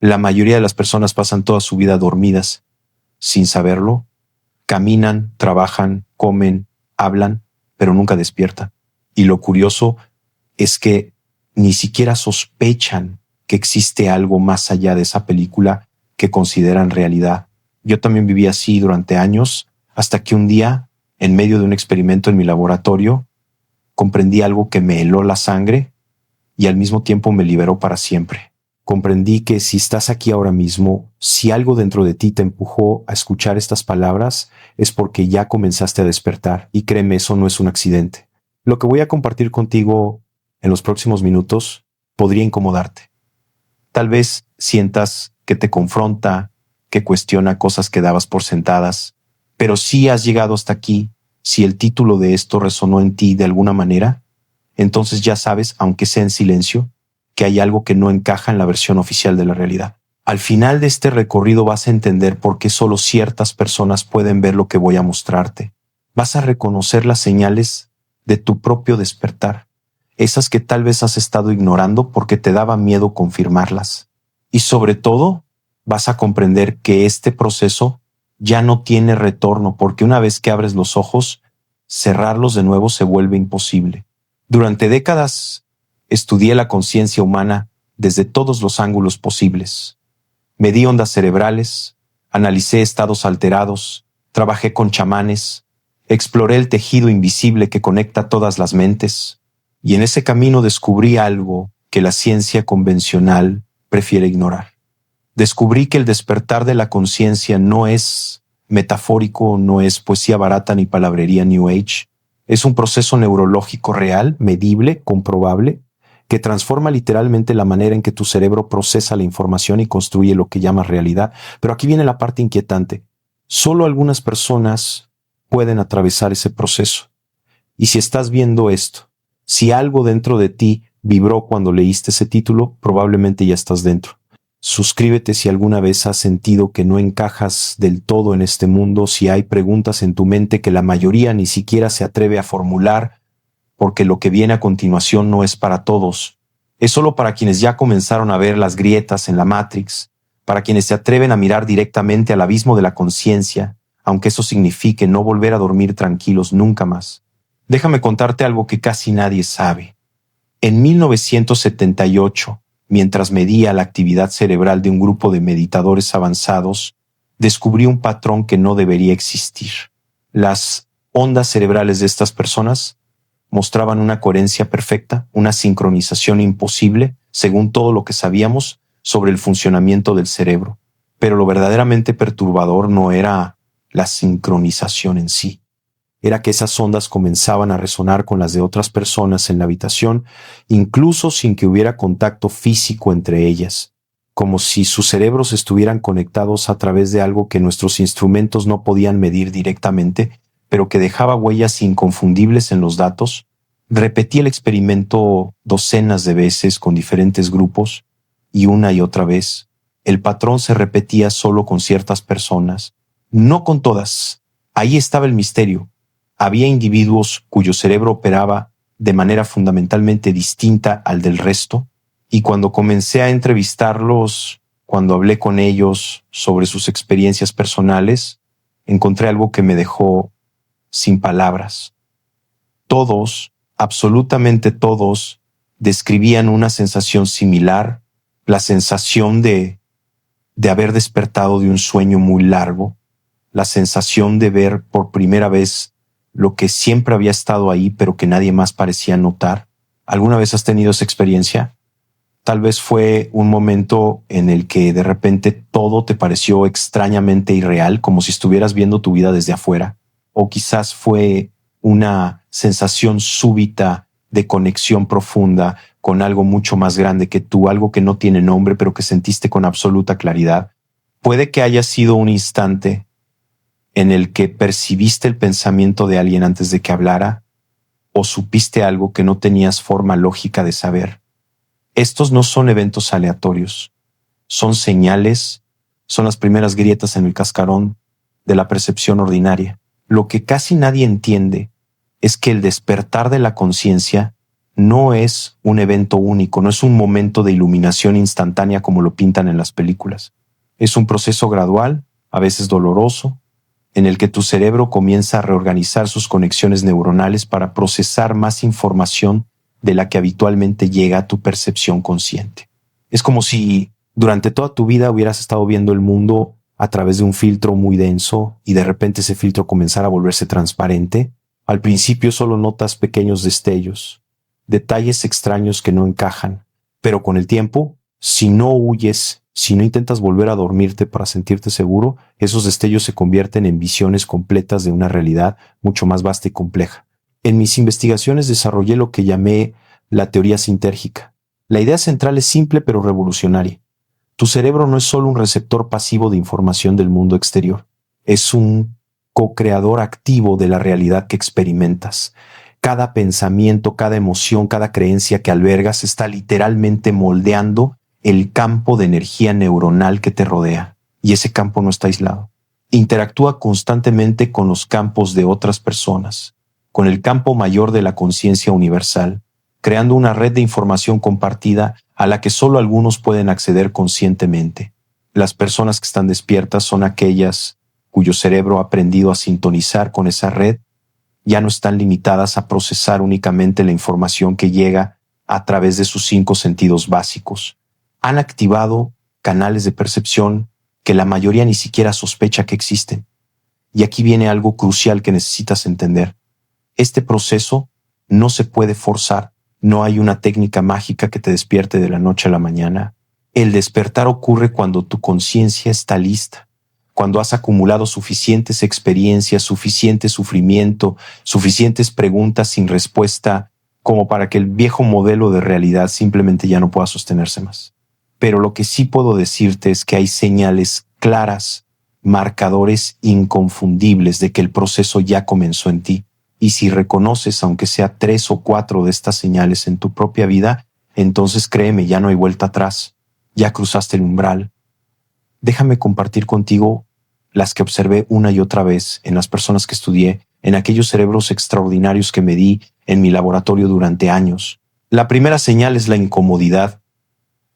La mayoría de las personas pasan toda su vida dormidas, sin saberlo. Caminan, trabajan, comen, hablan, pero nunca despiertan. Y lo curioso es que ni siquiera sospechan que existe algo más allá de esa película que consideran realidad. Yo también viví así durante años, hasta que un día, en medio de un experimento en mi laboratorio, comprendí algo que me heló la sangre y al mismo tiempo me liberó para siempre. Comprendí que si estás aquí ahora mismo, si algo dentro de ti te empujó a escuchar estas palabras, es porque ya comenzaste a despertar, y créeme, eso no es un accidente. Lo que voy a compartir contigo en los próximos minutos podría incomodarte. Tal vez sientas que te confronta, que cuestiona cosas que dabas por sentadas, pero si has llegado hasta aquí, si el título de esto resonó en ti de alguna manera, entonces ya sabes, aunque sea en silencio, que hay algo que no encaja en la versión oficial de la realidad. Al final de este recorrido vas a entender por qué solo ciertas personas pueden ver lo que voy a mostrarte. Vas a reconocer las señales de tu propio despertar, esas que tal vez has estado ignorando porque te daba miedo confirmarlas. Y sobre todo, vas a comprender que este proceso ya no tiene retorno, porque una vez que abres los ojos, cerrarlos de nuevo se vuelve imposible. Durante décadas estudié la conciencia humana desde todos los ángulos posibles. Medí ondas cerebrales, analicé estados alterados, trabajé con chamanes, exploré el tejido invisible que conecta todas las mentes, y en ese camino descubrí algo que la ciencia convencional prefiere ignorar. Descubrí que el despertar de la conciencia no es metafórico, no es poesía barata ni palabrería New Age. Es un proceso neurológico real, medible, comprobable, que transforma literalmente la manera en que tu cerebro procesa la información y construye lo que llamas realidad. Pero aquí viene la parte inquietante. Solo algunas personas pueden atravesar ese proceso. Y si estás viendo esto, si algo dentro de ti vibró cuando leíste ese título, probablemente ya estás dentro. Suscríbete si alguna vez has sentido que no encajas del todo en este mundo, si hay preguntas en tu mente que la mayoría ni siquiera se atreve a formular, porque lo que viene a continuación no es para todos. Es solo para quienes ya comenzaron a ver las grietas en la Matrix, para quienes se atreven a mirar directamente al abismo de la conciencia, aunque eso signifique no volver a dormir tranquilos nunca más. Déjame contarte algo que casi nadie sabe. En 1978, mientras medía la actividad cerebral de un grupo de meditadores avanzados, descubrí un patrón que no debería existir. Las ondas cerebrales de estas personas mostraban una coherencia perfecta, una sincronización imposible, según todo lo que sabíamos sobre el funcionamiento del cerebro. Pero lo verdaderamente perturbador no era la sincronización en sí. Era que esas ondas comenzaban a resonar con las de otras personas en la habitación, incluso sin que hubiera contacto físico entre ellas, como si sus cerebros estuvieran conectados a través de algo que nuestros instrumentos no podían medir directamente, pero que dejaba huellas inconfundibles en los datos. Repetí el experimento docenas de veces con diferentes grupos, y una y otra vez, el patrón se repetía solo con ciertas personas, no con todas. Ahí estaba el misterio. Había individuos cuyo cerebro operaba de manera fundamentalmente distinta al del resto, y cuando comencé a entrevistarlos, cuando hablé con ellos sobre sus experiencias personales, encontré algo que me dejó sin palabras. Todos, absolutamente todos, describían una sensación similar, la sensación de haber despertado de un sueño muy largo, la sensación de ver por primera vez lo que siempre había estado ahí, pero que nadie más parecía notar. ¿Alguna vez has tenido esa experiencia? Tal vez fue un momento en el que de repente todo te pareció extrañamente irreal, como si estuvieras viendo tu vida desde afuera. O quizás fue una sensación súbita de conexión profunda con algo mucho más grande que tú, algo que no tiene nombre, pero que sentiste con absoluta claridad. Puede que haya sido un instante en el que percibiste el pensamiento de alguien antes de que hablara, o supiste algo que no tenías forma lógica de saber. Estos no son eventos aleatorios, son señales, son las primeras grietas en el cascarón de la percepción ordinaria. Lo que casi nadie entiende es que el despertar de la conciencia no es un evento único, no es un momento de iluminación instantánea como lo pintan en las películas. Es un proceso gradual, a veces doloroso, en el que tu cerebro comienza a reorganizar sus conexiones neuronales para procesar más información de la que habitualmente llega a tu percepción consciente. Es como si durante toda tu vida hubieras estado viendo el mundo a través de un filtro muy denso y de repente ese filtro comenzara a volverse transparente. Al principio solo notas pequeños destellos, detalles extraños que no encajan, pero con el tiempo, si no huyes, si no intentas volver a dormirte para sentirte seguro, esos destellos se convierten en visiones completas de una realidad mucho más vasta y compleja. En mis investigaciones desarrollé lo que llamé la teoría sintérgica. La idea central es simple pero revolucionaria. Tu cerebro no es solo un receptor pasivo de información del mundo exterior, es un co-creador activo de la realidad que experimentas. Cada pensamiento, cada emoción, cada creencia que albergas está literalmente moldeando el campo de energía neuronal que te rodea. Y ese campo no está aislado. Interactúa constantemente con los campos de otras personas, con el campo mayor de la conciencia universal, creando una red de información compartida a la que solo algunos pueden acceder conscientemente. Las personas que están despiertas son aquellas cuyo cerebro ha aprendido a sintonizar con esa red. Ya no están limitadas a procesar únicamente la información que llega a través de sus 5 sentidos básicos. Han activado canales de percepción que la mayoría ni siquiera sospecha que existen. Y aquí viene algo crucial que necesitas entender. Este proceso no se puede forzar. No hay una técnica mágica que te despierte de la noche a la mañana. El despertar ocurre cuando tu conciencia está lista, cuando has acumulado suficientes experiencias, suficiente sufrimiento, suficientes preguntas sin respuesta, como para que el viejo modelo de realidad simplemente ya no pueda sostenerse más. Pero lo que sí puedo decirte es que hay señales claras, marcadores inconfundibles de que el proceso ya comenzó en ti. Y si reconoces, aunque sea 3 o 4 de estas señales en tu propia vida, entonces créeme, ya no hay vuelta atrás. Ya cruzaste el umbral. Déjame compartir contigo las que observé una y otra vez en las personas que estudié, en aquellos cerebros extraordinarios que me di en mi laboratorio durante años. La primera señal es la incomodidad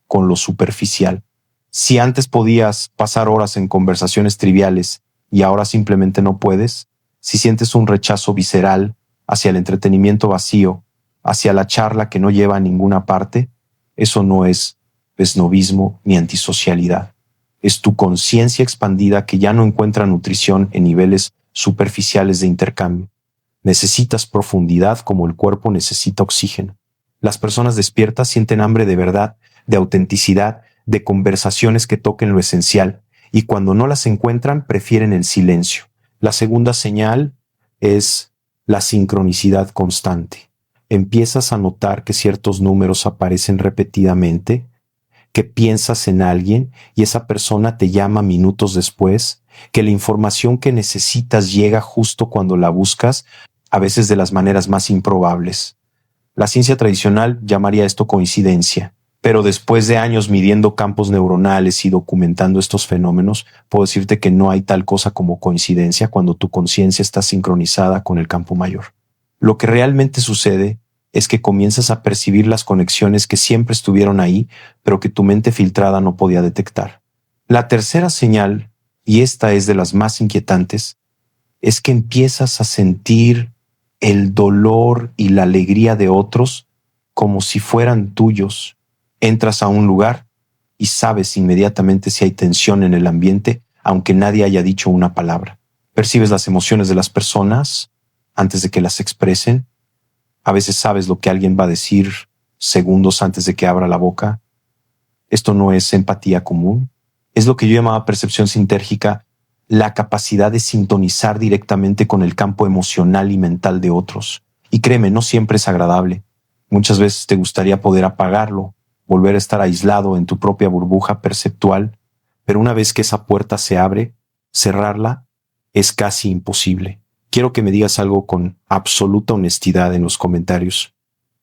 con lo superficial. Si antes podías pasar horas en conversaciones triviales y ahora simplemente no puedes, si sientes un rechazo visceral hacia el entretenimiento vacío, hacia la charla que no lleva a ninguna parte, eso no es esnovismo ni antisocialidad. Es tu conciencia expandida que ya no encuentra nutrición en niveles superficiales de intercambio. Necesitas profundidad como el cuerpo necesita oxígeno. Las personas despiertas sienten hambre de verdad, de autenticidad, de conversaciones que toquen lo esencial, y cuando no las encuentran, prefieren el silencio. La segunda señal es la sincronicidad constante. Empiezas a notar que ciertos números aparecen repetidamente, que piensas en alguien y esa persona te llama minutos después, que la información que necesitas llega justo cuando la buscas, a veces de las maneras más improbables. La ciencia tradicional llamaría esto coincidencia, pero después de años midiendo campos neuronales y documentando estos fenómenos, puedo decirte que no hay tal cosa como coincidencia cuando tu conciencia está sincronizada con el campo mayor. Lo que realmente sucede es que comienzas a percibir las conexiones que siempre estuvieron ahí, pero que tu mente filtrada no podía detectar. La tercera señal, y esta es de las más inquietantes, es que empiezas a sentir el dolor y la alegría de otros como si fueran tuyos. Entras a un lugar y sabes inmediatamente si hay tensión en el ambiente, aunque nadie haya dicho una palabra. Percibes las emociones de las personas antes de que las expresen. A veces sabes lo que alguien va a decir segundos antes de que abra la boca. Esto no es empatía común. Es lo que yo llamaba percepción sintérgica, la capacidad de sintonizar directamente con el campo emocional y mental de otros. Y créeme, no siempre es agradable. Muchas veces te gustaría poder apagarlo, volver a estar aislado en tu propia burbuja perceptual, pero una vez que esa puerta se abre, cerrarla es casi imposible. Quiero que me digas algo con absoluta honestidad en los comentarios.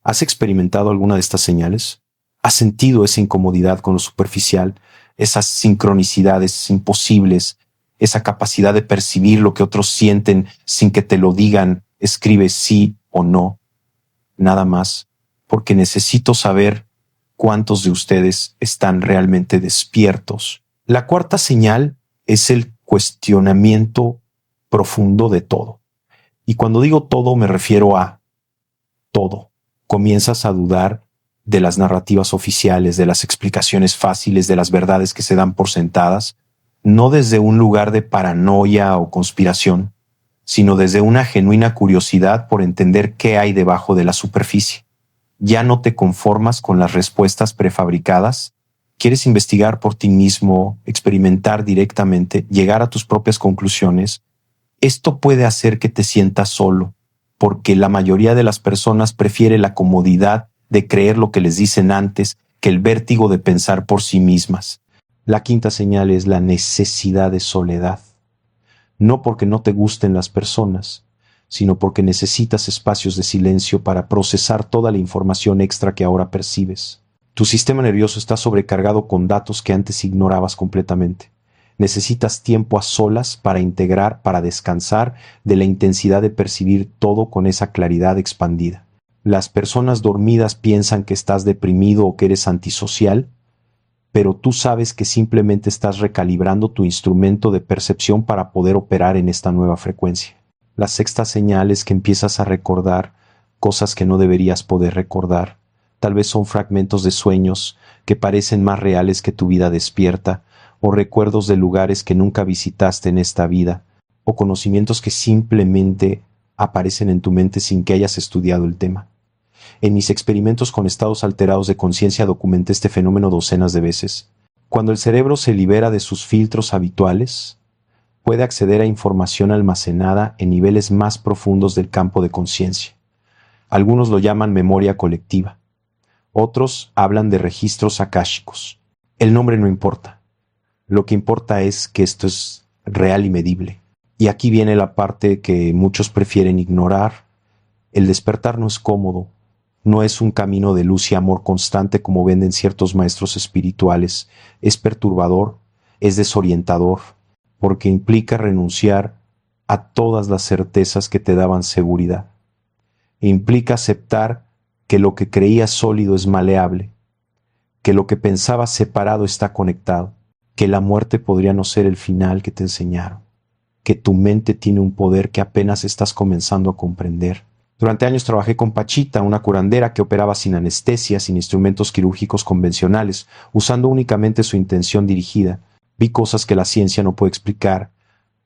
¿Has experimentado alguna de estas señales? ¿Has sentido esa incomodidad con lo superficial, esas sincronicidades imposibles, esa capacidad de percibir lo que otros sienten sin que te lo digan? Escribe sí o no, nada más. porque necesito saber cuántos de ustedes están realmente despiertos. La cuarta señal es el cuestionamiento profundo de todo. Y cuando digo todo me refiero a todo. Comienzas a dudar de las narrativas oficiales, de las explicaciones fáciles, de las verdades que se dan por sentadas, no desde un lugar de paranoia o conspiración, sino desde una genuina curiosidad por entender qué hay debajo de la superficie. Ya no te conformas con las respuestas prefabricadas, quieres investigar por ti mismo, experimentar directamente, llegar a tus propias conclusiones. Esto puede hacer que te sientas solo, porque la mayoría de las personas prefiere la comodidad de creer lo que les dicen antes que el vértigo de pensar por sí mismas. La quinta señal es la necesidad de soledad. No porque no te gusten las personas, sino porque necesitas espacios de silencio para procesar toda la información extra que ahora percibes. Tu sistema nervioso está sobrecargado con datos que antes ignorabas completamente. Necesitas tiempo a solas para integrar, para descansar de la intensidad de percibir todo con esa claridad expandida. Las personas dormidas piensan que estás deprimido o que eres antisocial, pero tú sabes que simplemente estás recalibrando tu instrumento de percepción para poder operar en esta nueva frecuencia. La sexta señal es que empiezas a recordar cosas que no deberías poder recordar. Tal vez son fragmentos de sueños que parecen más reales que tu vida despierta, o recuerdos de lugares que nunca visitaste en esta vida, o conocimientos que simplemente aparecen en tu mente sin que hayas estudiado el tema. En mis experimentos con estados alterados de conciencia documenté este fenómeno docenas de veces. Cuando el cerebro se libera de sus filtros habituales, puede acceder a información almacenada en niveles más profundos del campo de conciencia. Algunos lo llaman memoria colectiva. Otros hablan de registros akáshicos. El nombre no importa. Lo que importa es que esto es real y medible. Y aquí viene la parte que muchos prefieren ignorar. El despertar no es cómodo. No es un camino de luz y amor constante como venden ciertos maestros espirituales. Es perturbador, es desorientador, porque implica renunciar a todas las certezas que te daban seguridad. E implica aceptar que lo que creías sólido es maleable, que lo que pensabas separado está conectado, que la muerte podría no ser el final que te enseñaron, que tu mente tiene un poder que apenas estás comenzando a comprender. Durante años trabajé con Pachita, una curandera que operaba sin anestesia, sin instrumentos quirúrgicos convencionales, usando únicamente su intención dirigida. Vi cosas que la ciencia no puede explicar,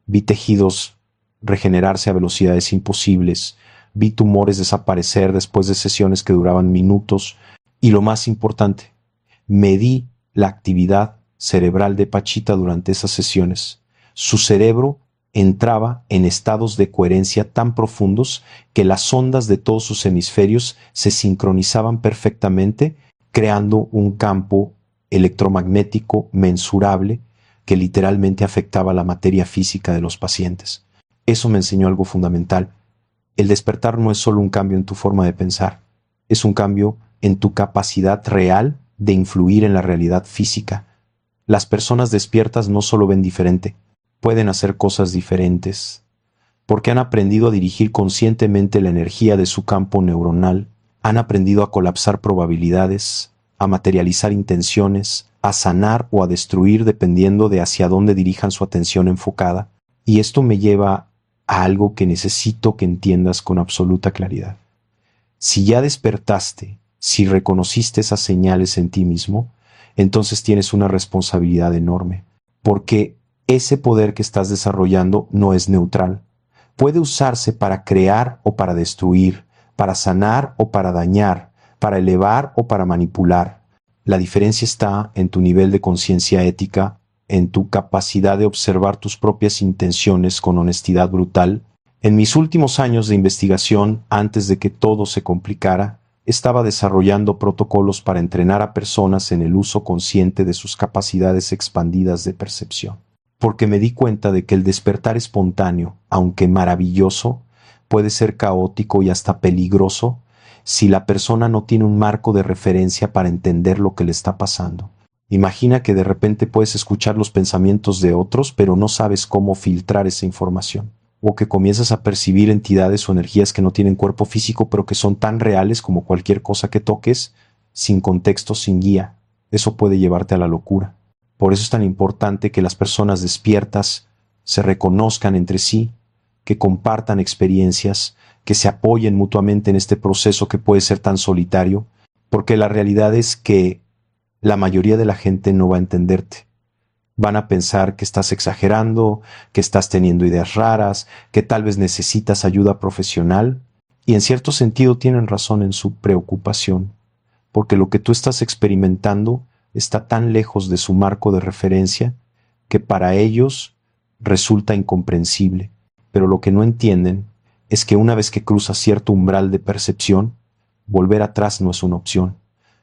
vi tejidos regenerarse a velocidades imposibles, vi tumores desaparecer después de sesiones que duraban minutos, y lo más importante, medí la actividad cerebral de Pachita durante esas sesiones. Su cerebro entraba en estados de coherencia tan profundos que las ondas de todos sus hemisferios se sincronizaban perfectamente, creando un campo electromagnético mensurable que literalmente afectaba la materia física de los pacientes. Eso me enseñó algo fundamental. El despertar no es solo un cambio en tu forma de pensar, es un cambio en tu capacidad real de influir en la realidad física. Las personas despiertas no solo ven diferente, pueden hacer cosas diferentes, porque han aprendido a dirigir conscientemente la energía de su campo neuronal, han aprendido a colapsar probabilidades, a materializar intenciones, a sanar o a destruir dependiendo de hacia dónde dirijan su atención enfocada. Y esto me lleva a algo que necesito que entiendas con absoluta claridad. Si ya despertaste, si reconociste esas señales en ti mismo, entonces tienes una responsabilidad enorme, porque ese poder que estás desarrollando no es neutral. Puede usarse para crear o para destruir, para sanar o para dañar, para elevar o para manipular. La diferencia está en tu nivel de conciencia ética, en tu capacidad de observar tus propias intenciones con honestidad brutal. En mis últimos años de investigación, antes de que todo se complicara, estaba desarrollando protocolos para entrenar a personas en el uso consciente de sus capacidades expandidas de percepción. Porque me di cuenta de que el despertar espontáneo, aunque maravilloso, puede ser caótico y hasta peligroso si la persona no tiene un marco de referencia para entender lo que le está pasando. Imagina que de repente puedes escuchar los pensamientos de otros, pero no sabes cómo filtrar esa información. o que comienzas a percibir entidades o energías que no tienen cuerpo físico, pero que son tan reales como cualquier cosa que toques, sin contexto, sin guía. Eso puede llevarte a la locura. Por eso es tan importante que las personas despiertas se reconozcan entre sí, que compartan experiencias, que se apoyen mutuamente en este proceso que puede ser tan solitario, porque la realidad es que la mayoría de la gente no va a entenderte. Van a pensar que estás exagerando, que estás teniendo ideas raras, que tal vez necesitas ayuda profesional, y en cierto sentido tienen razón en su preocupación, porque lo que tú estás experimentando está tan lejos de su marco de referencia que para ellos resulta incomprensible. Pero lo que no entienden es que una vez que cruzas cierto umbral de percepción, volver atrás no es una opción.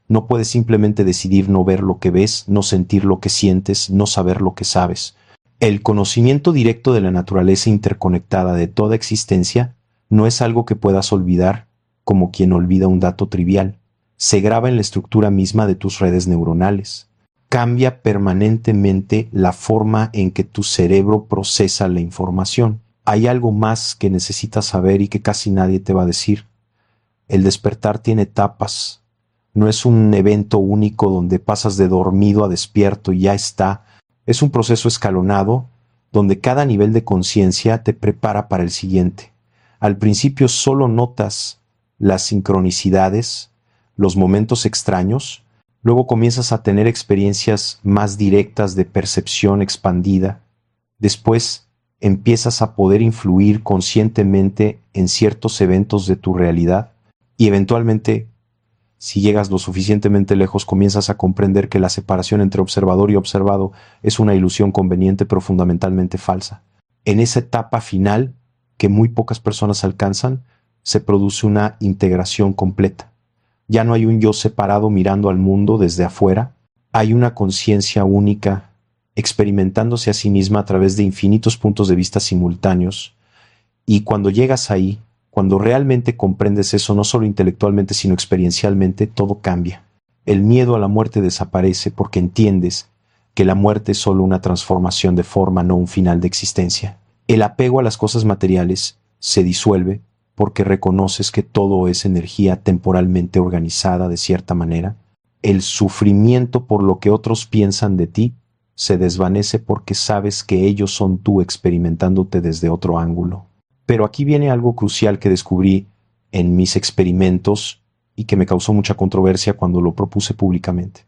No puedes simplemente decidir no ver lo que ves, no sentir lo que sientes, no saber lo que sabes. El conocimiento directo de la naturaleza interconectada de toda existencia no es algo que puedas olvidar como quien olvida un dato trivial. Se graba en la estructura misma de tus redes neuronales. Cambia permanentemente la forma en que tu cerebro procesa la información. Hay algo más que necesitas saber y que casi nadie te va a decir. El despertar tiene etapas. No es un evento único donde pasas de dormido a despierto y ya está. Es un proceso escalonado donde cada nivel de conciencia te prepara para el siguiente. Al principio solo notas las sincronicidades, los momentos extraños, luego comienzas a tener experiencias más directas de percepción expandida. Después empiezas a poder influir conscientemente en ciertos eventos de tu realidad y eventualmente, si llegas lo suficientemente lejos, comienzas a comprender que la separación entre observador y observado es una ilusión conveniente pero fundamentalmente falsa. En esa etapa final, que muy pocas personas alcanzan, se produce una integración completa. Ya no hay un yo separado mirando al mundo desde afuera, hay una conciencia única, experimentándose a sí misma a través de infinitos puntos de vista simultáneos, y cuando llegas ahí, cuando realmente comprendes eso, no solo intelectualmente, sino experiencialmente, todo cambia. El miedo a la muerte desaparece porque entiendes que la muerte es solo una transformación de forma, no un final de existencia. El apego a las cosas materiales se disuelve porque reconoces que todo es energía temporalmente organizada de cierta manera. El sufrimiento por lo que otros piensan de ti se desvanece porque sabes que ellos son tú experimentándote desde otro ángulo. Pero aquí viene algo crucial que descubrí en mis experimentos y que me causó mucha controversia cuando lo propuse públicamente.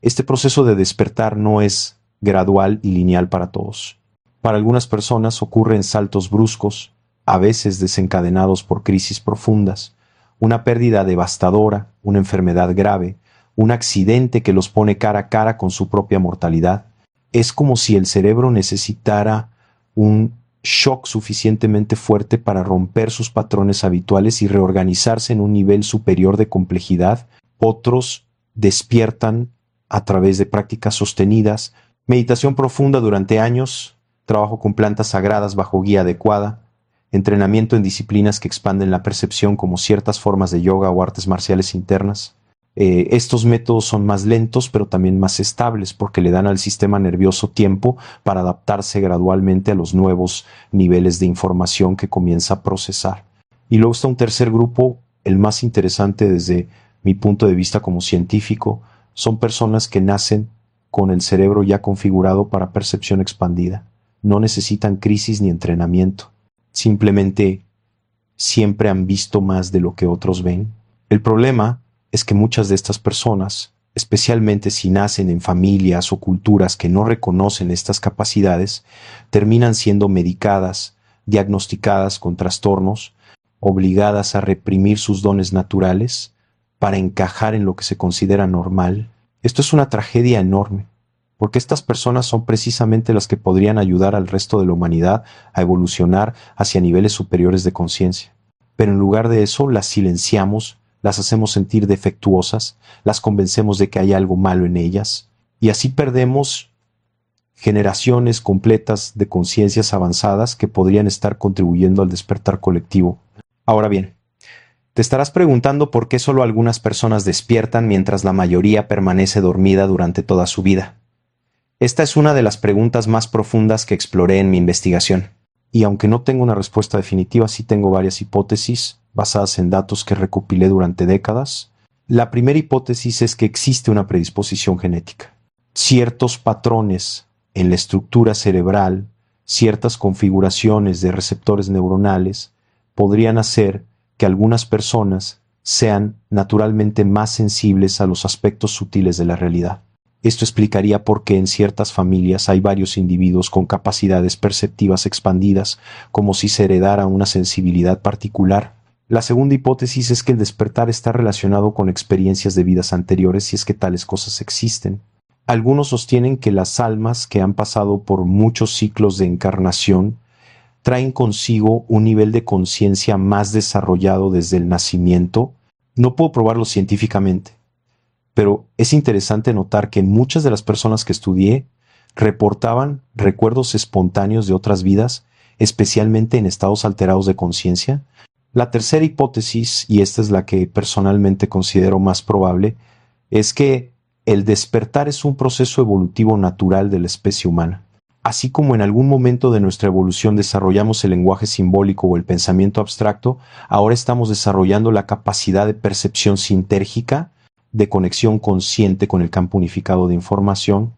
Este proceso de despertar no es gradual y lineal para todos. Para algunas personas ocurre en saltos bruscos, a veces desencadenados por crisis profundas, una pérdida devastadora, una enfermedad grave, un accidente que los pone cara a cara con su propia mortalidad. Es como si el cerebro necesitara un shock suficientemente fuerte para romper sus patrones habituales y reorganizarse en un nivel superior de complejidad. Otros despiertan a través de prácticas sostenidas, meditación profunda durante años, trabajo con plantas sagradas bajo guía adecuada, entrenamiento en disciplinas que expanden la percepción como ciertas formas de yoga o artes marciales internas. Estos métodos son más lentos pero también más estables porque le dan al sistema nervioso tiempo para adaptarse gradualmente a los nuevos niveles de información que comienza a procesar. Y luego está un tercer grupo, el más interesante desde mi punto de vista como científico. Son personas que nacen con el cerebro ya configurado para percepción expandida. No necesitan crisis ni entrenamiento. Simplemente siempre han visto más de lo que otros ven. El problema es que muchas de estas personas, especialmente si nacen en familias o culturas que no reconocen estas capacidades, terminan siendo medicadas, diagnosticadas con trastornos, obligadas a reprimir sus dones naturales para encajar en lo que se considera normal. Esto es una tragedia enorme, porque estas personas son precisamente las que podrían ayudar al resto de la humanidad a evolucionar hacia niveles superiores de conciencia. Pero en lugar de eso, las silenciamos, las hacemos sentir defectuosas, las convencemos de que hay algo malo en ellas, y así perdemos generaciones completas de conciencias avanzadas que podrían estar contribuyendo al despertar colectivo. Ahora bien, te estarás preguntando por qué solo algunas personas despiertan mientras la mayoría permanece dormida durante toda su vida. Esta es una de las preguntas más profundas que exploré en mi investigación. Y aunque no tengo una respuesta definitiva, sí tengo varias hipótesis basadas en datos que recopilé durante décadas. La primera hipótesis es que existe una predisposición genética. Ciertos patrones en la estructura cerebral, ciertas configuraciones de receptores neuronales podrían hacer que algunas personas sean naturalmente más sensibles a los aspectos sutiles de la realidad. Esto explicaría por qué en ciertas familias hay varios individuos con capacidades perceptivas expandidas, como si se heredara una sensibilidad particular. La segunda hipótesis es que el despertar está relacionado con experiencias de vidas anteriores, si es que tales cosas existen. Algunos sostienen que las almas que han pasado por muchos ciclos de encarnación traen consigo un nivel de conciencia más desarrollado desde el nacimiento. No puedo probarlo científicamente, pero es interesante notar que muchas de las personas que estudié reportaban recuerdos espontáneos de otras vidas, especialmente en estados alterados de conciencia. La tercera hipótesis, y esta es la que personalmente considero más probable, es que el despertar es un proceso evolutivo natural de la especie humana. Así como en algún momento de nuestra evolución desarrollamos el lenguaje simbólico o el pensamiento abstracto, ahora estamos desarrollando la capacidad de percepción sintérgica, de conexión consciente con el campo unificado de información,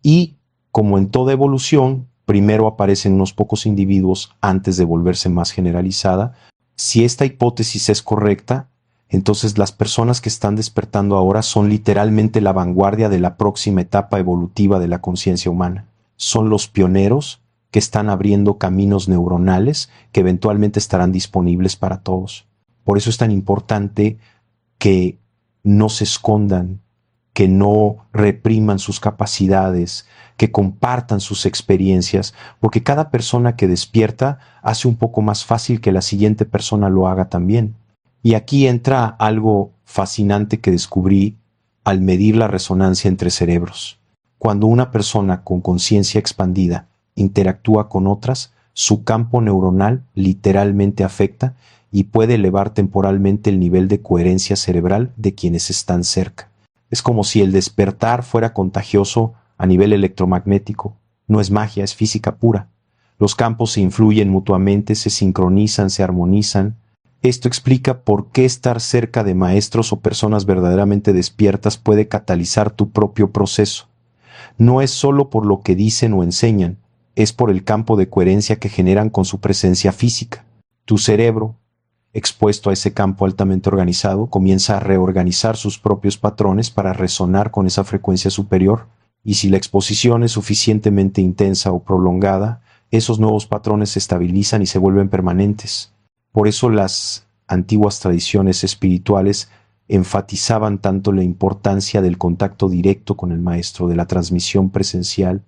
y, como en toda evolución, primero aparecen unos pocos individuos antes de volverse más generalizada. Si esta hipótesis es correcta, entonces las personas que están despertando ahora son literalmente la vanguardia de la próxima etapa evolutiva de la conciencia humana. Son los pioneros que están abriendo caminos neuronales que eventualmente estarán disponibles para todos. Por eso es tan importante que no se escondan, que no repriman sus capacidades, que compartan sus experiencias, porque cada persona que despierta hace un poco más fácil que la siguiente persona lo haga también. Y aquí entra algo fascinante que descubrí al medir la resonancia entre cerebros. Cuando una persona con conciencia expandida interactúa con otras, su campo neuronal literalmente afecta y puede elevar temporalmente el nivel de coherencia cerebral de quienes están cerca. Es como si el despertar fuera contagioso a nivel electromagnético. No es magia, es física pura. Los campos se influyen mutuamente, se sincronizan, se armonizan. Esto explica por qué estar cerca de maestros o personas verdaderamente despiertas puede catalizar tu propio proceso. No es solo por lo que dicen o enseñan, es por el campo de coherencia que generan con su presencia física. Tu cerebro, expuesto a ese campo altamente organizado, comienza a reorganizar sus propios patrones para resonar con esa frecuencia superior, y si la exposición es suficientemente intensa o prolongada, esos nuevos patrones se estabilizan y se vuelven permanentes. Por eso las antiguas tradiciones espirituales enfatizaban tanto la importancia del contacto directo con el maestro, de la transmisión presencial.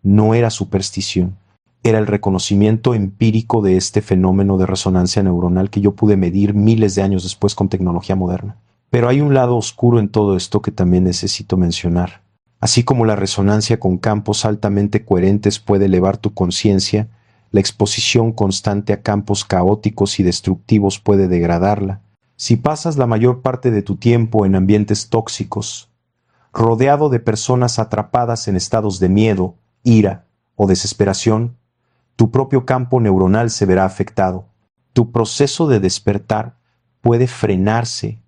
No era superstición, era el reconocimiento empírico de este fenómeno de resonancia neuronal que yo pude medir miles de años después con tecnología moderna. Pero hay un lado oscuro en todo esto que también necesito mencionar. Así como la resonancia con campos altamente coherentes puede elevar tu conciencia, la exposición constante a campos caóticos y destructivos puede degradarla. Si pasas la mayor parte de tu tiempo en ambientes tóxicos, rodeado de personas atrapadas en estados de miedo, ira o desesperación, tu propio campo neuronal se verá afectado. Tu proceso de despertar puede frenarse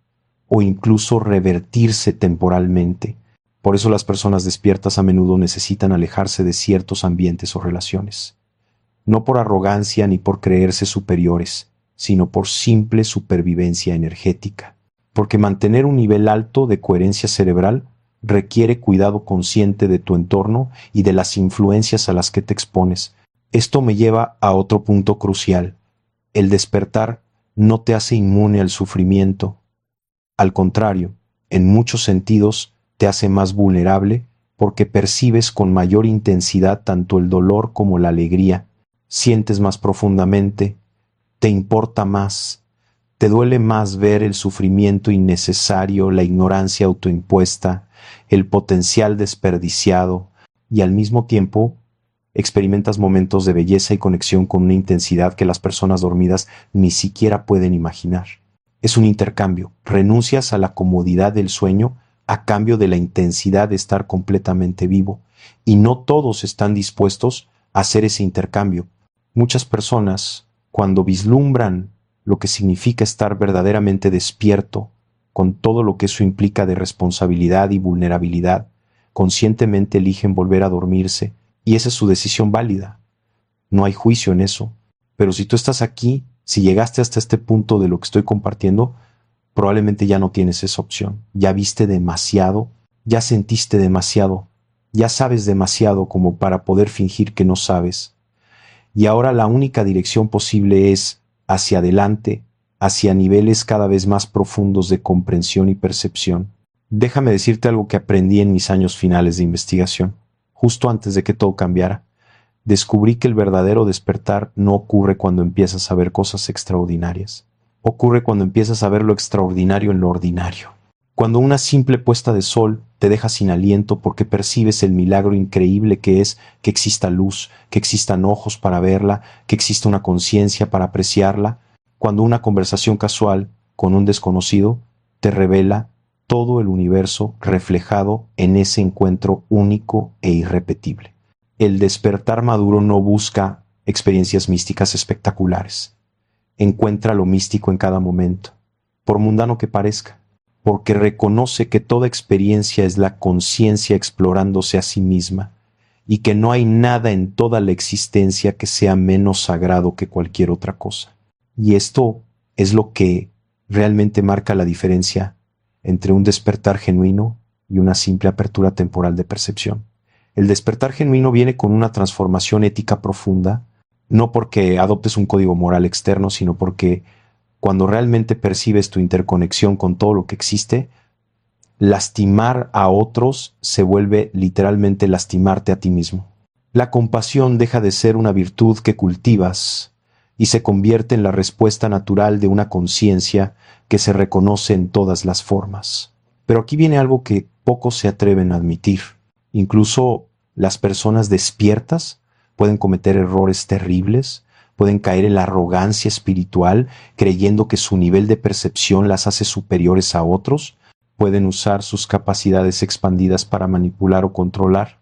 o incluso revertirse temporalmente. Por eso las personas despiertas a menudo necesitan alejarse de ciertos ambientes o relaciones. No por arrogancia ni por creerse superiores, sino por simple supervivencia energética. Porque mantener un nivel alto de coherencia cerebral requiere cuidado consciente de tu entorno y de las influencias a las que te expones. Esto me lleva a otro punto crucial. El despertar no te hace inmune al sufrimiento. Al contrario, en muchos sentidos te hace más vulnerable porque percibes con mayor intensidad tanto el dolor como la alegría. Sientes más profundamente, te importa más, te duele más ver el sufrimiento innecesario, la ignorancia autoimpuesta, el potencial desperdiciado, y al mismo tiempo experimentas momentos de belleza y conexión con una intensidad que las personas dormidas ni siquiera pueden imaginar. Es un intercambio. Renuncias a la comodidad del sueño a cambio de la intensidad de estar completamente vivo, y no todos están dispuestos a hacer ese intercambio. Muchas personas, cuando vislumbran lo que significa estar verdaderamente despierto, con todo lo que eso implica de responsabilidad y vulnerabilidad, conscientemente eligen volver a dormirse, y esa es su decisión válida. No hay juicio en eso. Pero si tú estás aquí, si llegaste hasta este punto de lo que estoy compartiendo, probablemente ya no tienes esa opción. Ya viste demasiado, ya sentiste demasiado, ya sabes demasiado como para poder fingir que no sabes. Y ahora la única dirección posible es hacia adelante, hacia niveles cada vez más profundos de comprensión y percepción. Déjame decirte algo que aprendí en mis años finales de investigación, justo antes de que todo cambiara. Descubrí que el verdadero despertar no ocurre cuando empiezas a ver cosas extraordinarias. Ocurre cuando empiezas a ver lo extraordinario en lo ordinario. Cuando una simple puesta de sol te deja sin aliento porque percibes el milagro increíble que es que exista luz, que existan ojos para verla, que exista una conciencia para apreciarla. Cuando una conversación casual con un desconocido te revela todo el universo reflejado en ese encuentro único e irrepetible. El despertar maduro no busca experiencias místicas espectaculares. Encuentra lo místico en cada momento, por mundano que parezca, porque reconoce que toda experiencia es la conciencia explorándose a sí misma y que no hay nada en toda la existencia que sea menos sagrado que cualquier otra cosa. Y esto es lo que realmente marca la diferencia entre un despertar genuino y una simple apertura temporal de percepción. El despertar genuino viene con una transformación ética profunda, no porque adoptes un código moral externo, sino porque cuando realmente percibes tu interconexión con todo lo que existe, lastimar a otros se vuelve literalmente lastimarte a ti mismo. La compasión deja de ser una virtud que cultivas y se convierte en la respuesta natural de una conciencia que se reconoce en todas las formas. Pero aquí viene algo que pocos se atreven a admitir. Incluso las personas despiertas pueden cometer errores terribles, pueden caer en la arrogancia espiritual, creyendo que su nivel de percepción las hace superiores a otros, pueden usar sus capacidades expandidas para manipular o controlar,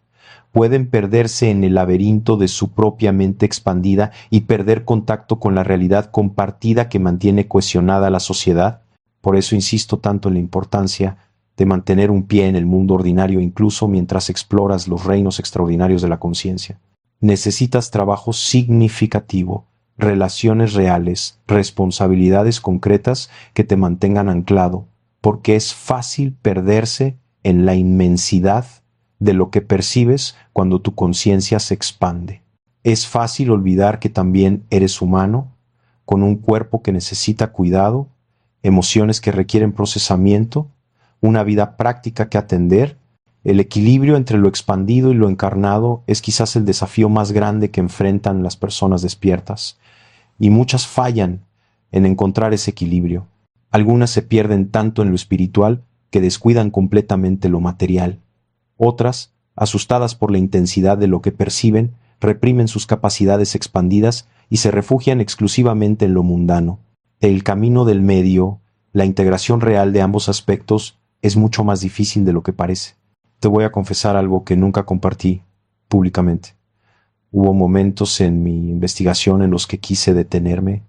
pueden perderse en el laberinto de su propia mente expandida y perder contacto con la realidad compartida que mantiene cohesionada la sociedad. Por eso insisto tanto en la importancia de mantener un pie en el mundo ordinario incluso mientras exploras los reinos extraordinarios de la conciencia. Necesitas trabajo significativo, relaciones reales, responsabilidades concretas que te mantengan anclado, porque es fácil perderse en la inmensidad de lo que percibes cuando tu conciencia se expande. Es fácil olvidar que también eres humano, con un cuerpo que necesita cuidado, emociones que requieren procesamiento, una vida práctica que atender. El equilibrio entre lo expandido y lo encarnado es quizás el desafío más grande que enfrentan las personas despiertas, y muchas fallan en encontrar ese equilibrio. Algunas se pierden tanto en lo espiritual que descuidan completamente lo material. Otras, asustadas por la intensidad de lo que perciben, reprimen sus capacidades expandidas y se refugian exclusivamente en lo mundano. El camino del medio, la integración real de ambos aspectos, es mucho más difícil de lo que parece. Te voy a confesar algo que nunca compartí públicamente. Hubo momentos en mi investigación en los que quise detenerme,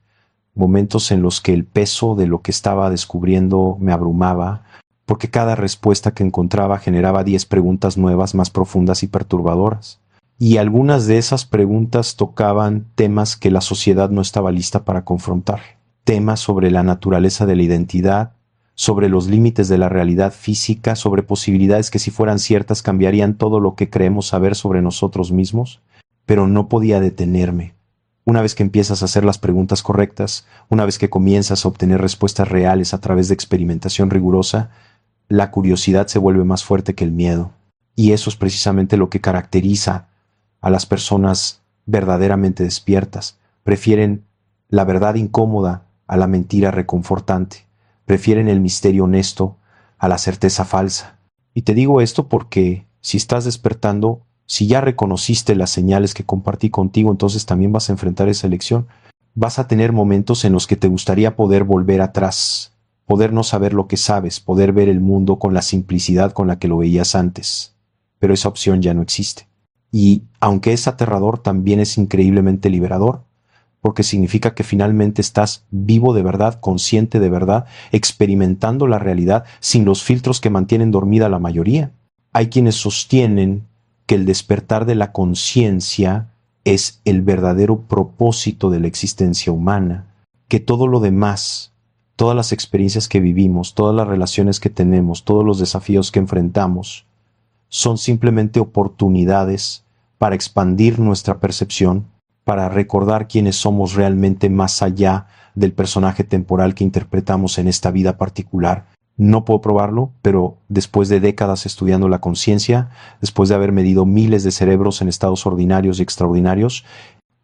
momentos en los que el peso de lo que estaba descubriendo me abrumaba, porque cada respuesta que encontraba generaba 10 preguntas nuevas, más profundas y perturbadoras. Y algunas de esas preguntas tocaban temas que la sociedad no estaba lista para confrontar. Temas sobre la naturaleza de la identidad, sobre los límites de la realidad física, sobre posibilidades que si fueran ciertas cambiarían todo lo que creemos saber sobre nosotros mismos, pero no podía detenerme. Una vez que empiezas a hacer las preguntas correctas, una vez que comienzas a obtener respuestas reales a través de experimentación rigurosa, la curiosidad se vuelve más fuerte que el miedo. Y eso es precisamente lo que caracteriza a las personas verdaderamente despiertas. Prefieren la verdad incómoda a la mentira reconfortante. Prefieren el misterio honesto a la certeza falsa. Y te digo esto porque si estás despertando, si ya reconociste las señales que compartí contigo, entonces también vas a enfrentar esa elección. Vas a tener momentos en los que te gustaría poder volver atrás, poder no saber lo que sabes, poder ver el mundo con la simplicidad con la que lo veías antes. Pero esa opción ya no existe. Y aunque es aterrador, también es increíblemente liberador, porque significa que finalmente estás vivo de verdad, consciente de verdad, experimentando la realidad sin los filtros que mantienen dormida la mayoría. Hay quienes sostienen que el despertar de la conciencia es el verdadero propósito de la existencia humana, que todo lo demás, todas las experiencias que vivimos, todas las relaciones que tenemos, todos los desafíos que enfrentamos, son simplemente oportunidades para expandir nuestra percepción, para recordar quiénes somos realmente más allá del personaje temporal que interpretamos en esta vida particular. No puedo probarlo, pero después de décadas estudiando la conciencia, después de haber medido miles de cerebros en estados ordinarios y extraordinarios,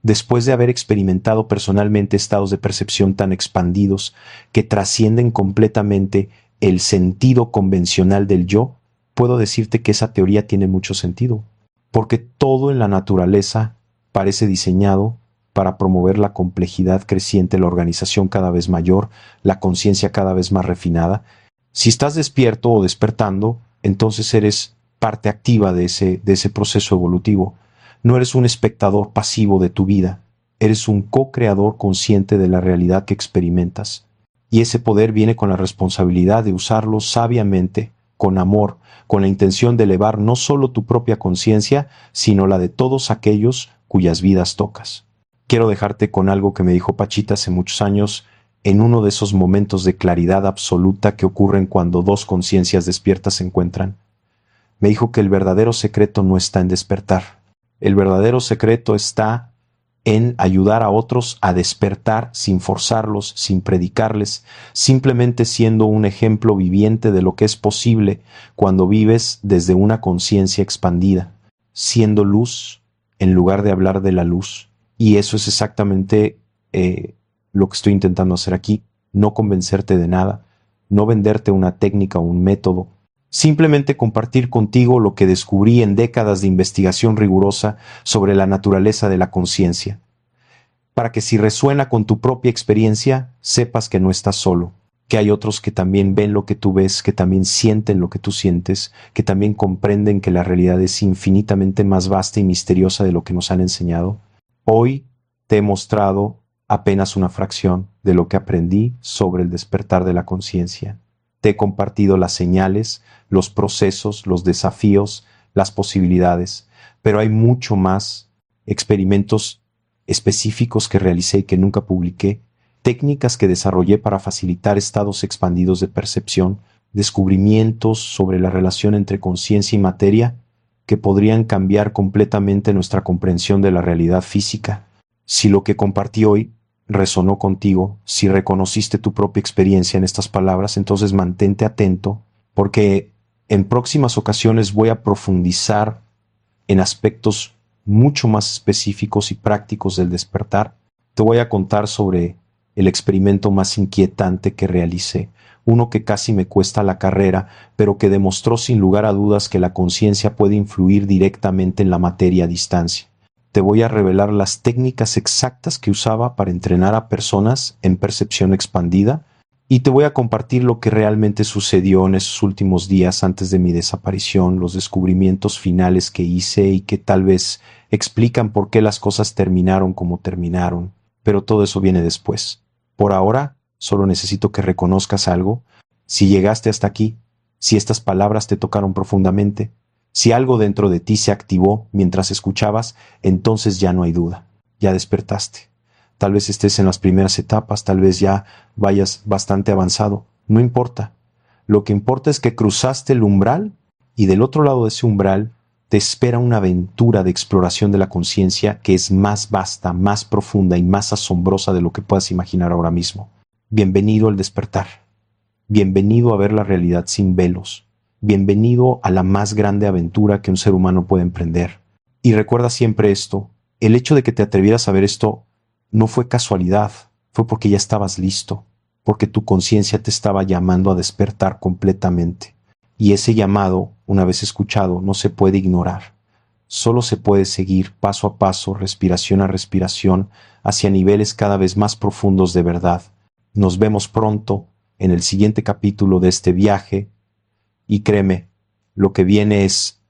después de haber experimentado personalmente estados de percepción tan expandidos que trascienden completamente el sentido convencional del yo, puedo decirte que esa teoría tiene mucho sentido, porque todo en la naturaleza parece diseñado para promover la complejidad creciente, la organización cada vez mayor, la conciencia cada vez más refinada. Si estás despierto o despertando, entonces eres parte activa de ese proceso evolutivo. No eres un espectador pasivo de tu vida, eres un co-creador consciente de la realidad que experimentas. Y ese poder viene con la responsabilidad de usarlo sabiamente, con amor, con la intención de elevar no solo tu propia conciencia, sino la de todos aquellos cuyas vidas tocas. Quiero dejarte con algo que me dijo Pachita hace muchos años, en uno de esos momentos de claridad absoluta que ocurren cuando dos conciencias despiertas se encuentran. Me dijo que el verdadero secreto no está en despertar. El verdadero secreto está en ayudar a otros a despertar sin forzarlos, sin predicarles, simplemente siendo un ejemplo viviente de lo que es posible cuando vives desde una conciencia expandida, siendo luz en lugar de hablar de la luz. Y eso es exactamente lo que estoy intentando hacer aquí, no convencerte de nada, no venderte una técnica o un método, simplemente compartir contigo lo que descubrí en décadas de investigación rigurosa sobre la naturaleza de la conciencia, para que si resuena con tu propia experiencia, sepas que no estás solo, que hay otros que también ven lo que tú ves, que también sienten lo que tú sientes, que también comprenden que la realidad es infinitamente más vasta y misteriosa de lo que nos han enseñado. Hoy te he mostrado apenas una fracción de lo que aprendí sobre el despertar de la conciencia. Te he compartido las señales, los procesos, los desafíos, las posibilidades, pero hay mucho más, experimentos específicos que realicé y que nunca publiqué, técnicas que desarrollé para facilitar estados expandidos de percepción, descubrimientos sobre la relación entre conciencia y materia que podrían cambiar completamente nuestra comprensión de la realidad física. Si lo que compartí hoy resonó contigo, si reconociste tu propia experiencia en estas palabras, entonces mantente atento, porque en próximas ocasiones voy a profundizar en aspectos mucho más específicos y prácticos del despertar. Te voy a contar sobre el experimento más inquietante que realicé, uno que casi me cuesta la carrera, pero que demostró sin lugar a dudas que la conciencia puede influir directamente en la materia a distancia. Te voy a revelar las técnicas exactas que usaba para entrenar a personas en percepción expandida y te voy a compartir lo que realmente sucedió en esos últimos días antes de mi desaparición, los descubrimientos finales que hice y que tal vez explican por qué las cosas terminaron como terminaron, pero todo eso viene después. Por ahora, solo necesito que reconozcas algo. Si llegaste hasta aquí, si estas palabras te tocaron profundamente, si algo dentro de ti se activó mientras escuchabas, entonces ya no hay duda, ya despertaste. Tal vez estés en las primeras etapas, tal vez ya vayas bastante avanzado, no importa. Lo que importa es que cruzaste el umbral y del otro lado de ese umbral te espera una aventura de exploración de la conciencia que es más vasta, más profunda y más asombrosa de lo que puedas imaginar ahora mismo. Bienvenido al despertar. Bienvenido a ver la realidad sin velos. Bienvenido a la más grande aventura que un ser humano puede emprender. Y recuerda siempre esto, el hecho de que te atrevieras a ver esto no fue casualidad, fue porque ya estabas listo, porque tu conciencia te estaba llamando a despertar completamente. Y ese llamado, una vez escuchado, no se puede ignorar. Solo se puede seguir paso a paso, respiración a respiración, hacia niveles cada vez más profundos de verdad. Nos vemos pronto en el siguiente capítulo de este viaje. Y créeme, lo que viene es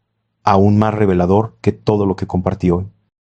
aún más revelador que todo lo que compartí hoy.